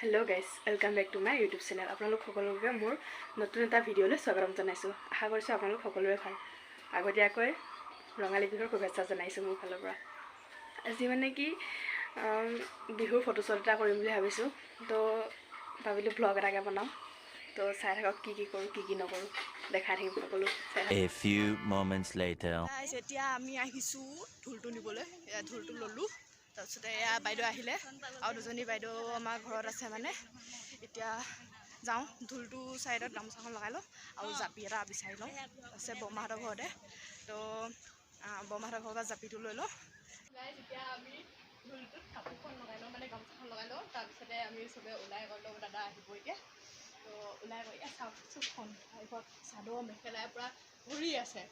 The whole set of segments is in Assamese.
Hello' guys, welcome back to my YouTube channel. আপোনালোক সকলোকে মোৰ নতুন এটা ভিডিঅ'লৈ স্বাগতম জনাইছোঁ। আশা কৰিছোঁ আপোনালোক সকলোৰে ভাল। আগতীয়াকৈ ৰঙালী বিহুৰ শুভেচ্ছা জনাইছোঁ মোৰ ফালৰ পৰা। আজি মানে কি বিহুৰ ফটোশ্বুট এটা কৰিম বুলি ভাবিছোঁ, তো ভাবিলোঁ ভ্লগ এটাকে বনাওঁ। তো চাই থাকক কি কৰোঁ কি নকৰোঁ, দেখাই থাকিম সকলো। এতিয়া আমি আহিছোঁ ঢোলটো নিবলৈ। এয়া ঢোলটো ল'লোঁ, তাৰপিছতে এয়া বাইদেউ আহিলে আৰু দুজনী বাইদেউ আমাৰ ঘৰত আছে। মানে এতিয়া যাওঁ, ঢোলটো ছাইডত গামোচাখন লগাই লওঁ আৰু জাপি এটা বিচাৰি লওঁ। আছে বৰমাহঁতৰ ঘৰতে, তো বৰমাহঁতৰ ঘৰৰ পৰা জাপিটো লৈ লওঁ। এতিয়া আমি ঢোলটোত কাপোৰখন লগাই লওঁ, মানে গামোচাখন লগাই লওঁ। তাৰপিছতে আমি চবে ওলাই গৈ লওঁ। দাদা আহিব এতিয়া, তো ওলাই গৈ চাওকচোন চাদৰ মেখেলাই পূৰা ভৰি আছে।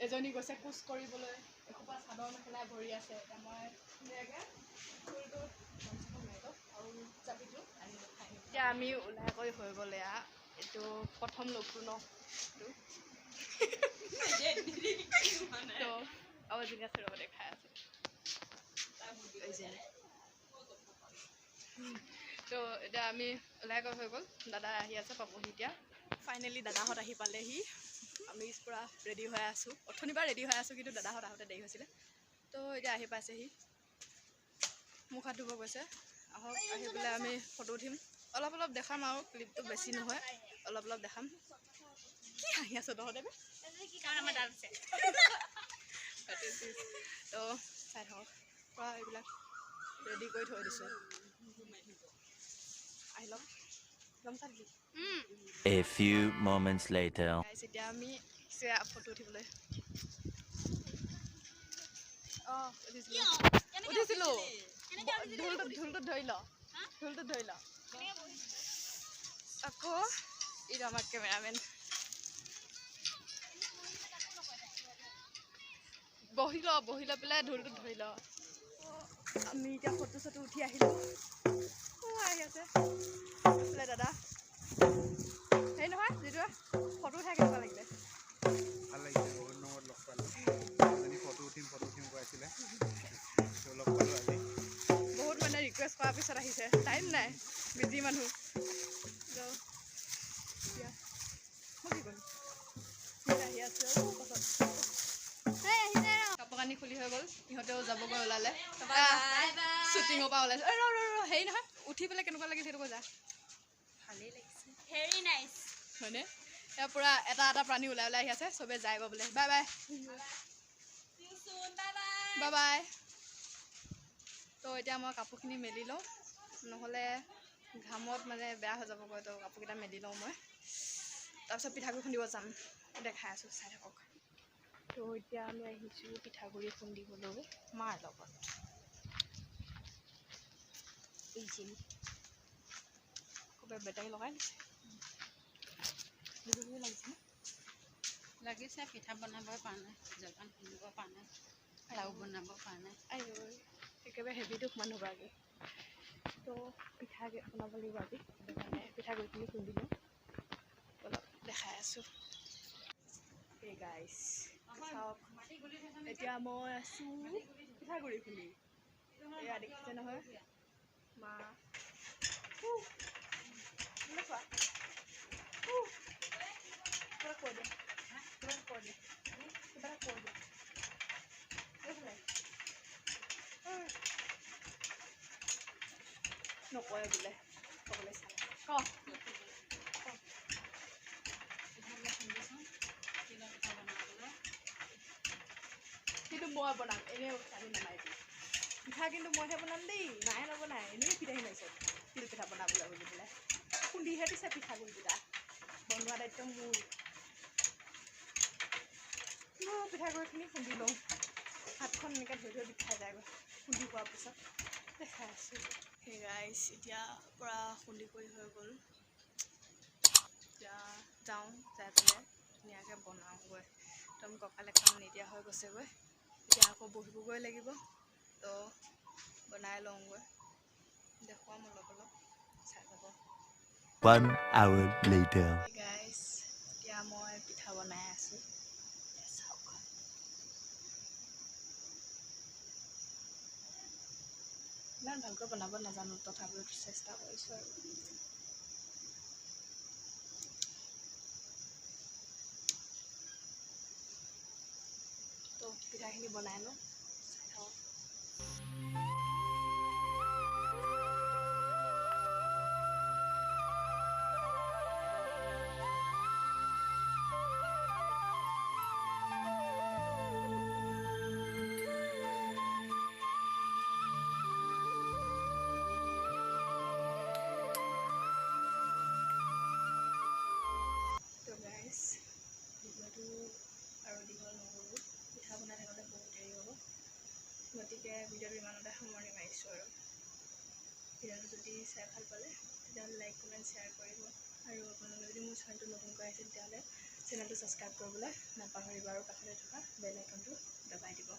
এজনী গৈছে কোচ কৰিবলৈ, এসোপা চাদৰ মেখেলাই ভৰি আছে। এতিয়া মই ধুনীয়াকৈ ঢোলটোত গামোচাখন মাৰি লওঁ আৰু জাপিটো আনি লওঁ। এতিয়া আমি ওলাই কৰি হৈ গ'লে এইটো প্ৰথম লগটো ন, তো আৰু এজনী আছে ৰ'ব দেখাই আছোঁ। তো এতিয়া আমি ওলাই গৈ হৈ গ'ল। দাদা আহি আছে, পাবহি এতিয়া। ফাইনেলি দাদাহঁত আহি পালেহি। আমি পূৰা ৰেডি হৈ আছোঁ, অথনিবাৰ ৰেডি হৈ আছোঁ, কিন্তু দাদাহঁত আহোঁতে দেৰি হৈছিলে। তো এতিয়া আহি পাইছেহি, মুখ হাত ধুব গৈছে। আহক, আহি পেলাই আমি ফটো উঠিম। অলপ দেখাম আৰু ক্লিপটো বেছি নহয়, অলপ দেখাম। কি হাঁহি আছোঁ তহঁতে? তো চাই থাকক, পূৰা এইবিলাক ৰেডি কৰি থৈ দিছোঁ। আহি লওক, A few moments later. এতিয়া আমি ফটো উঠিবলৈ উঠিছিলোঁ। ঢোলটোত ধৰি ল, আকৌ এইটো আমাৰ কেমেৰামেন। বহি লৈ পেলাই ঢোলটোত ধৰি ল। আমি এতিয়া ফটো উঠি আহিলোঁ। আহি আছে এইফালে দাদা। হেৰি নহয়, যিটো ফটো উঠাই কেনেকুৱা লাগিলে? ভাল লাগিছে, বহুত নম্বৰত লগ পালোঁ। এজনী ফটো উঠিম কৈ আছিলে, লগ পালোঁ আজি। বহুত মানে ৰিকুৱেষ্ট কৰাৰ পিছত আহিছে, টাইম নাই, বিজি মানুহ। এতিয়া মই কি কৰিম, আহি আছোঁ কাপোৰ কানি খুলি হৈ গ'ল। সিহঁতেও যাবগৈ ওলালে, শ্বুটিঙৰ পৰা ওলাইছে। হেৰি নহয়, উঠি পেলাই কেনেকুৱা লাগিছে সেইটো কৈ যা। ভালেই লাগিছে, ভেৰি নাইচ হয়নে? এতিয়া পূৰা এটা প্ৰাণী ওলাই আহি আছে, চবে যাই গৈ বোলে। Bye bye bye. তো এতিয়া মই কাপোৰখিনি মেলি লওঁ, নহ'লে ঘামত মানে বেয়া হৈ যাবগৈ। তো কাপোৰকেইটা মেলি লওঁ মই, তাৰপিছত পিঠাগুড়ি খুন্দিব যাম। দেখাই আছোঁ, চাই থাকক। তো এতিয়া আমি আহিছোঁ পিঠাগুড়ি খুন্দিবলৈ মাৰ লগত। ক'ৰবাত বেটাৰী লগাই দিছে, লাগিছে। পিঠা বনাব পৰা নাই, জলপান খুন্দিব পৰা নাই, লাড়ু বনাব পৰা নাই। একেবাৰে হেভি দুখ মানুহগৰাকী। তো পিঠা বনাব লাগিব আজি, সেইটো কাৰণে পিঠাগুড়িখিনি খুন্দি লওঁ, অলপ দেখাই আছোঁ। গাইছ চাওক, এতিয়া মই আছোঁ পিঠাগুড়ি খুন্দি। এয়া দেখিছে নহয় মা, নকয় বোলে ক'বলৈ চাই কিন্তু মই বনাম, এনেই উঠানি নামাৰিবি। পিঠা কিন্তু মইহে বনাম দেই, মায়ে নবনাই। এনেই পিঠাহি মাৰিছে তিল পিঠা বনাবলৈ বুলি পেলাই। খুন্দিহে দিছে পিঠাগুড়িকেইটা, বনোৱা দায়িত্ব মোৰ। পিঠাগুড়িখিনি খুন্দি লওঁ, হাতখন এনেকৈ ধৰি বিষাই যায়গৈ খুন্দি পোৱাৰ পিছত। দেখাই আছোঁ। গাইছ এতিয়া পূৰা খুন্দি কৰি হৈ গ'ল। এতিয়া যাওঁ, যাই পেলাই ধুনীয়াকৈ বনাওঁগৈ। একদম কঁকালে কাম নিদিয়া হৈ গৈছেগৈ। এতিয়া আকৌ বহিবগৈ লাগিব, তো বনাই লওঁগৈ, দেখুৱাম অলপ চাই যাব। 1 hour later. গাইছ এতিয়া মই পিঠা বনাই আছোঁ, চাওক। ইমান ভালকৈ বনাব নাজানো, তথাপিও চেষ্টা কৰিছোঁ আৰু। পিঠাখিনি বনাই লওঁ চাই থাকক। তো গাইজ ভিডিঅ'টো আৰু দীঘল নকৰোঁ, পিঠা বনাই থাকোঁতে বহুত দেৰি হ'ব, গতিকে ভিডিঅ'টো ইমানতে সামৰণি মাৰিছোঁ আৰু ভিডিঅ'টো যদি চাই ভাল পালে তেতিয়াহ'লে লাইক কমেণ্ট শ্বেয়াৰ কৰিব আৰু আপোনালোকে যদি মোৰ চেনেলটো নতুনকৈ আহিছে তেতিয়াহ'লে চেনেলটো ছাবস্ক্ৰাইব কৰিবলৈ নাপাহৰিব আৰু কাষতে থকা বেল আইকনটো দবাই দিব।